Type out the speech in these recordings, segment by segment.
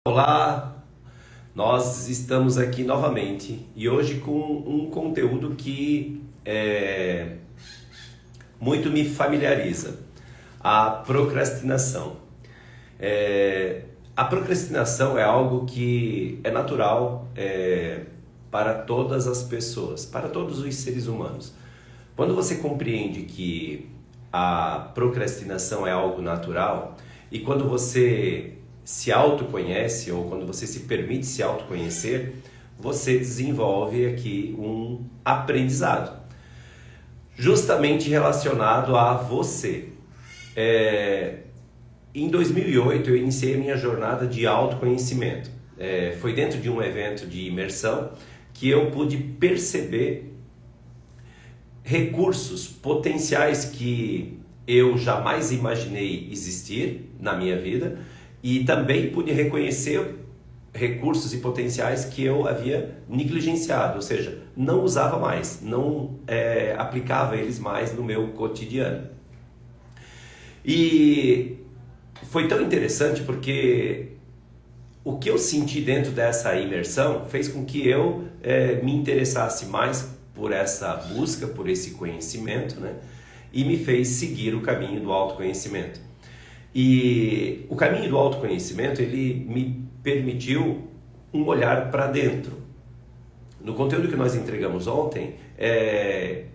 Olá, nós estamos aqui novamente e hoje com um conteúdo que muito me familiariza, a procrastinação. A procrastinação é algo que é natural para todas as pessoas, para todos os seres humanos. Quando você compreende que a procrastinação é algo natural e quando você se autoconhece ou quando você se permite se autoconhecer, você desenvolve aqui um aprendizado, justamente relacionado a você. Em 2008 eu iniciei a minha jornada de autoconhecimento. Foi dentro de um evento de imersão que eu pude perceber recursos potenciais que eu jamais imaginei existir na minha vida e também pude reconhecer recursos e potenciais que eu havia negligenciado, ou seja, não usava mais, não aplicava eles mais no meu cotidiano. E foi tão interessante porque o que eu senti dentro dessa imersão fez com que eu me interessasse mais por essa busca, por esse conhecimento, né? E me fez seguir o caminho do autoconhecimento. E o caminho do autoconhecimento, ele me permitiu um olhar para dentro. No conteúdo que nós entregamos ontem,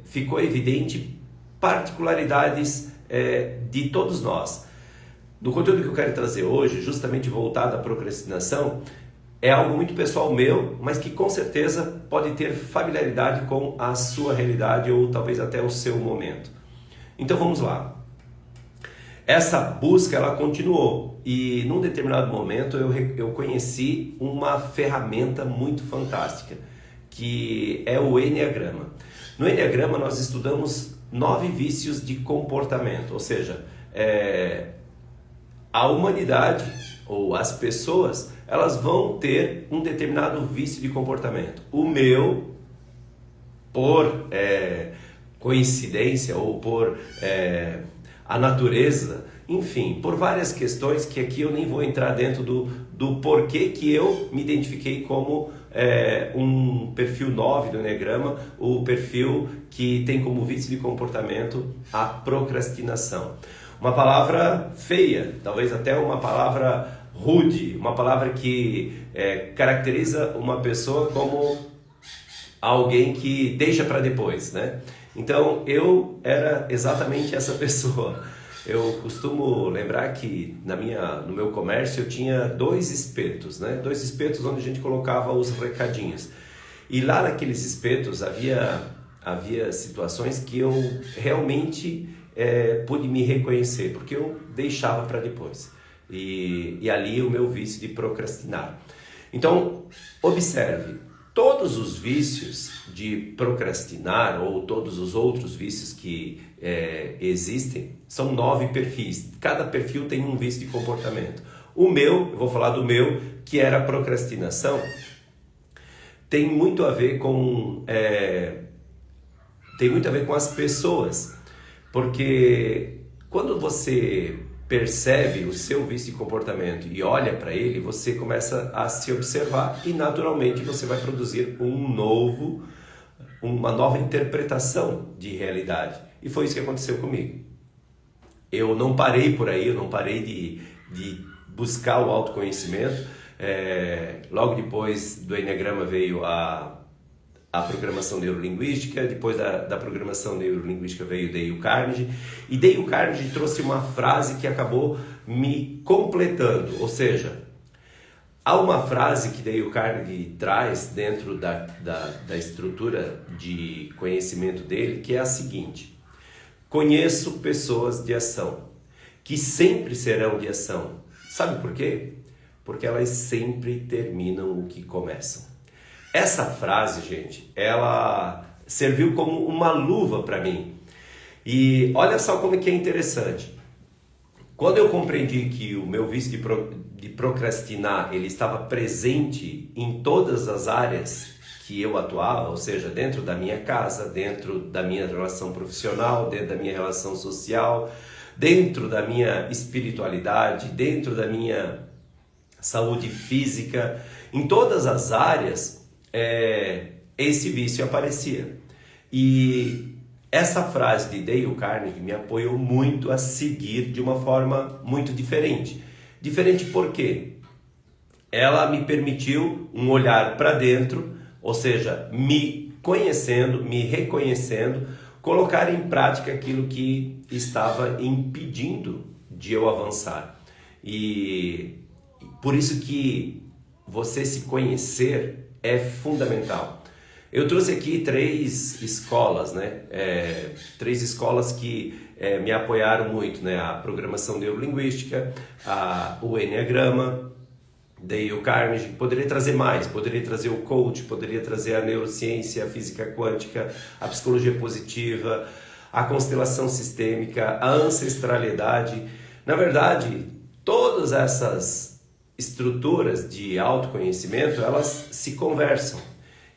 ficou evidente particularidades de todos nós. No conteúdo que eu quero trazer hoje, justamente voltado à procrastinação, é algo muito pessoal meu, mas que com certeza pode ter familiaridade com a sua realidade ou talvez até o seu momento. Então vamos lá. Essa busca ela continuou e num determinado momento eu conheci uma ferramenta muito fantástica, que é o Enneagrama. No Enneagrama nós estudamos 9 vícios de comportamento, ou seja, a humanidade ou as pessoas, elas vão ter um determinado vício de comportamento. O meu, por coincidência ou por a natureza, enfim, por várias questões que aqui eu nem vou entrar dentro do porquê que eu me identifiquei como um perfil 9 do Enneagrama, o perfil que tem como vício de comportamento a procrastinação. Uma palavra feia, talvez até uma palavra rude, uma palavra que caracteriza uma pessoa como alguém que deixa para depois, né? Então eu era exatamente essa pessoa. Eu costumo lembrar que no meu comércio eu tinha 2 espetos, né? 2 espetos onde a gente colocava os recadinhos. E lá naqueles espetos havia situações que eu realmente pude me reconhecer, porque eu deixava para depois. E ali o meu vício de procrastinar. Então, observe, todos os vícios de procrastinar ou todos os outros vícios que existem são 9 perfis. Cada perfil tem um vício de comportamento. O meu, eu vou falar do meu, que era a procrastinação, tem muito a ver com as pessoas, porque quando você percebe o seu vício de comportamento e olha para ele, você começa a se observar e naturalmente você vai produzir uma nova interpretação de realidade. E foi isso que aconteceu comigo. Eu não parei por aí, eu não parei de buscar o autoconhecimento. Logo depois do Enneagrama veio a programação neurolinguística, depois da programação neurolinguística veio Dale Carnegie, e Dale Carnegie trouxe uma frase que acabou me completando, ou seja, há uma frase que Dale Carnegie traz dentro da estrutura de conhecimento dele, que é a seguinte: conheço pessoas de ação, que sempre serão de ação. Sabe por quê? Porque elas sempre terminam o que começam. Essa frase, gente, ela serviu como uma luva para mim. E olha só como que é interessante. Quando eu compreendi que o meu vício de procrastinar, ele estava presente em todas as áreas que eu atuava, ou seja, dentro da minha casa, dentro da minha relação profissional, dentro da minha relação social, dentro da minha espiritualidade, dentro da minha saúde física, em todas as áreas, esse vício aparecia. E essa frase de Dale Carnegie me apoiou muito a seguir de uma forma muito diferente. Diferente por quê? Ela me permitiu um olhar para dentro, ou seja, me conhecendo, me reconhecendo, colocar em prática aquilo que estava impedindo de eu avançar. E por isso que você se conhecer é fundamental. Eu trouxe aqui 3 escolas, né? 3 escolas que me apoiaram muito, né? A programação neurolinguística, o Enneagrama, Dale Carnegie. Poderia trazer mais, poderia trazer o coach, poderia trazer a neurociência, a física quântica, a psicologia positiva, a constelação sistêmica, a ancestralidade. Na verdade, todas essas estruturas de autoconhecimento, elas se conversam.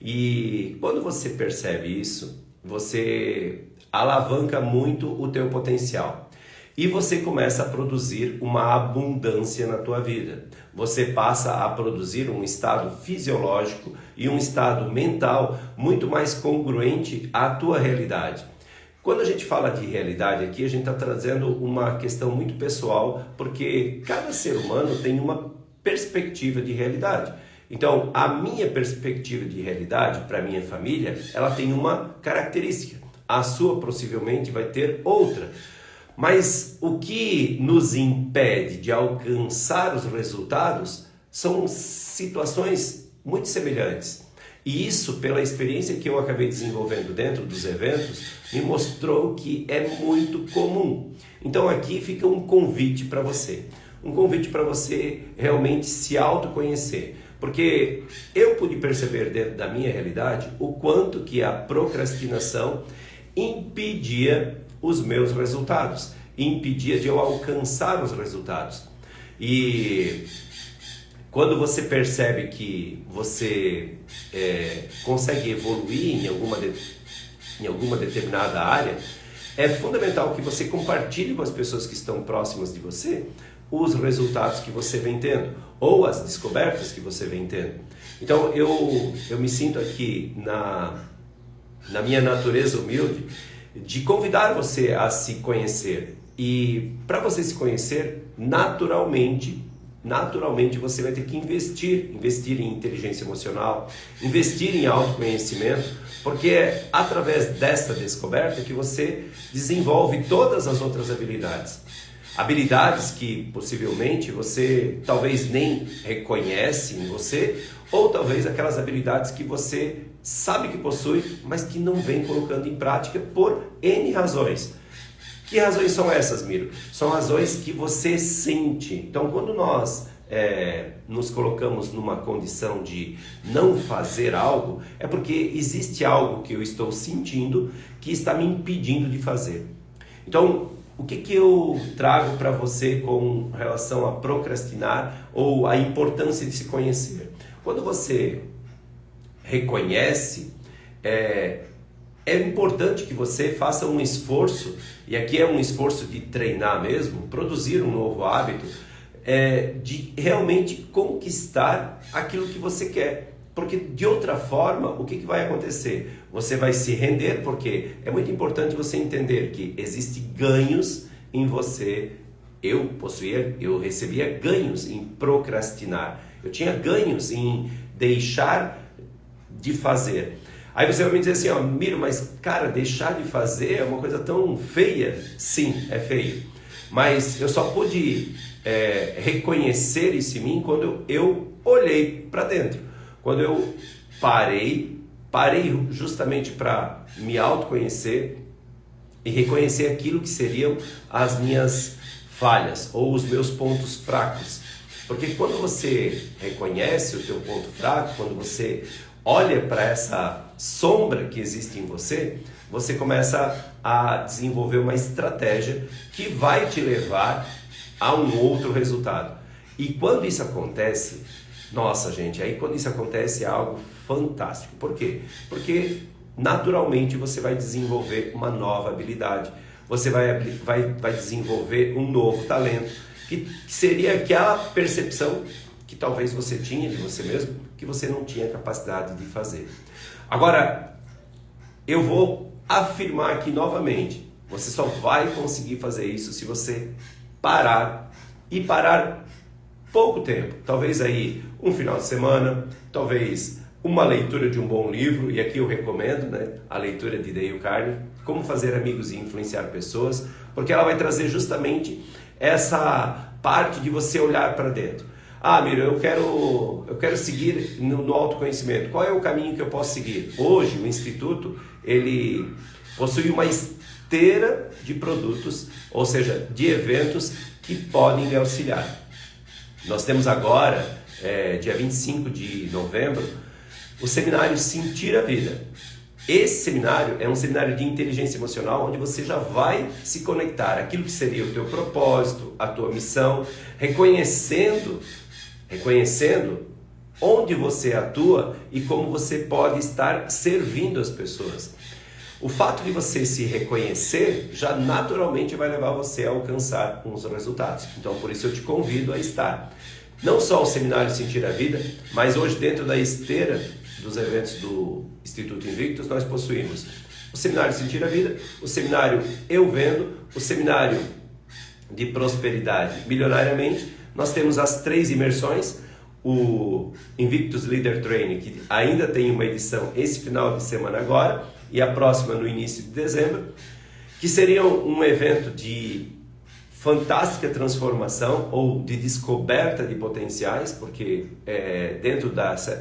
E quando você percebe isso, você alavanca muito o teu potencial. E você começa a produzir uma abundância na tua vida. Você passa a produzir um estado fisiológico e um estado mental muito mais congruente à tua realidade. Quando a gente fala de realidade aqui, a gente está trazendo uma questão muito pessoal, porque cada ser humano tem uma perspectiva de realidade. Então, a minha perspectiva de realidade para minha família, ela tem uma característica. A sua possivelmente vai ter outra. Mas o que nos impede de alcançar os resultados são situações muito semelhantes. E isso, pela experiência que eu acabei desenvolvendo dentro dos eventos, me mostrou que é muito comum. Então aqui fica um convite para você. Um convite para você realmente se autoconhecer. Porque eu pude perceber dentro da minha realidade o quanto que a procrastinação impedia os meus resultados, impedia de eu alcançar os resultados. E quando você percebe que você consegue evoluir em alguma determinada área, é fundamental que você compartilhe com as pessoas que estão próximas de você os resultados que você vem tendo, ou as descobertas que você vem tendo. Então eu me sinto aqui na minha natureza humilde de convidar você a se conhecer. E para você se conhecer, naturalmente você vai ter que investir em inteligência emocional, investir em autoconhecimento, porque é através desta descoberta que você desenvolve todas as outras habilidades. Habilidades que possivelmente você talvez nem reconhece em você, ou talvez aquelas habilidades que você sabe que possui, mas que não vem colocando em prática por N razões. Que razões são essas, Miro? São razões que você sente. Então, quando nós nos colocamos numa condição de não fazer algo, é porque existe algo que eu estou sentindo que está me impedindo de fazer. Então, o que eu trago para você com relação a procrastinar ou a importância de se conhecer? Quando você reconhece, é importante que você faça um esforço, e aqui é um esforço de treinar mesmo, produzir um novo hábito, de realmente conquistar aquilo que você quer. Porque de outra forma, o que vai acontecer? Você vai se render, porque é muito importante você entender que existem ganhos em você. Eu recebia ganhos em procrastinar. Eu tinha ganhos em deixar de fazer. Aí você vai me dizer assim, Miro, mas cara, deixar de fazer é uma coisa tão feia. Sim, é feio. Mas eu só pude reconhecer isso em mim quando eu olhei para dentro. Quando eu parei justamente para me autoconhecer e reconhecer aquilo que seriam as minhas falhas ou os meus pontos fracos. Porque quando você reconhece o teu ponto fraco, quando você olha para essa sombra que existe em você, você começa a desenvolver uma estratégia que vai te levar a um outro resultado. E quando isso acontece, nossa gente, aí quando isso acontece é algo fantástico. Por quê? Porque naturalmente você vai desenvolver uma nova habilidade. Você vai desenvolver um novo talento, que seria aquela percepção que talvez você tinha de você mesmo, que você não tinha capacidade de fazer. Agora, eu vou afirmar aqui novamente, você só vai conseguir fazer isso se você parar, e parar pouco tempo, talvez aí um final de semana, talvez uma leitura de um bom livro, e aqui eu recomendo, né, a leitura de Dale Carnegie, Como Fazer Amigos e Influenciar Pessoas, porque ela vai trazer justamente essa parte de você olhar para dentro. Ah, Miriam, eu quero seguir no autoconhecimento. Qual é o caminho que eu posso seguir? Hoje, o Instituto, ele possui uma esteira de produtos, ou seja, de eventos que podem lhe auxiliar. Nós temos agora, dia 25 de novembro, o seminário Sentir a Vida. Esse seminário é um seminário de inteligência emocional, onde você já vai se conectar àquilo que seria o teu propósito, a tua missão, reconhecendo onde você atua e como você pode estar servindo as pessoas. O fato de você se reconhecer já naturalmente vai levar você a alcançar uns resultados. Então, por isso eu te convido a estar. Não só o seminário Sentir a Vida, mas hoje dentro da esteira dos eventos do Instituto Invictus, nós possuímos o seminário Sentir a Vida, o seminário Eu Vendo, o seminário de Prosperidade Milionariamente. Nós temos as 3 imersões, o Invictus Leader Training, que ainda tem uma edição esse final de semana agora, e a próxima no início de dezembro, que seriam um evento de fantástica transformação ou de descoberta de potenciais, porque dentro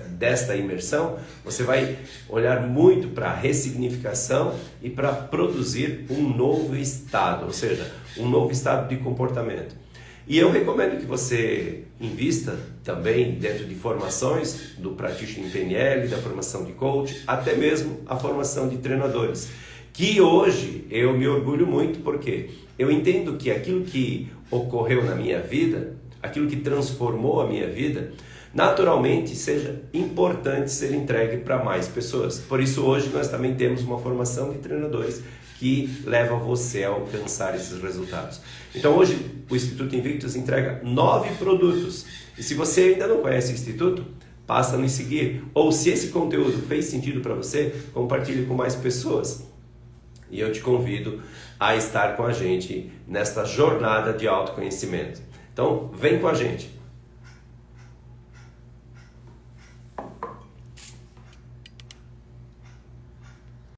desta imersão você vai olhar muito para a ressignificação e para produzir um novo estado, ou seja, um novo estado de comportamento. E eu recomendo que você invista também dentro de formações do Practitioner em PNL, da formação de coach, até mesmo a formação de treinadores. Que hoje eu me orgulho muito porque eu entendo que aquilo que ocorreu na minha vida, aquilo que transformou a minha vida, naturalmente seja importante ser entregue para mais pessoas. Por isso hoje nós também temos uma formação de treinadores que leva você a alcançar esses resultados. Então hoje o Instituto Invictus entrega 9 produtos. E se você ainda não conhece o Instituto, passa a nos seguir. Ou se esse conteúdo fez sentido para você, compartilhe com mais pessoas. E eu te convido a estar com a gente nesta jornada de autoconhecimento. Então, vem com a gente.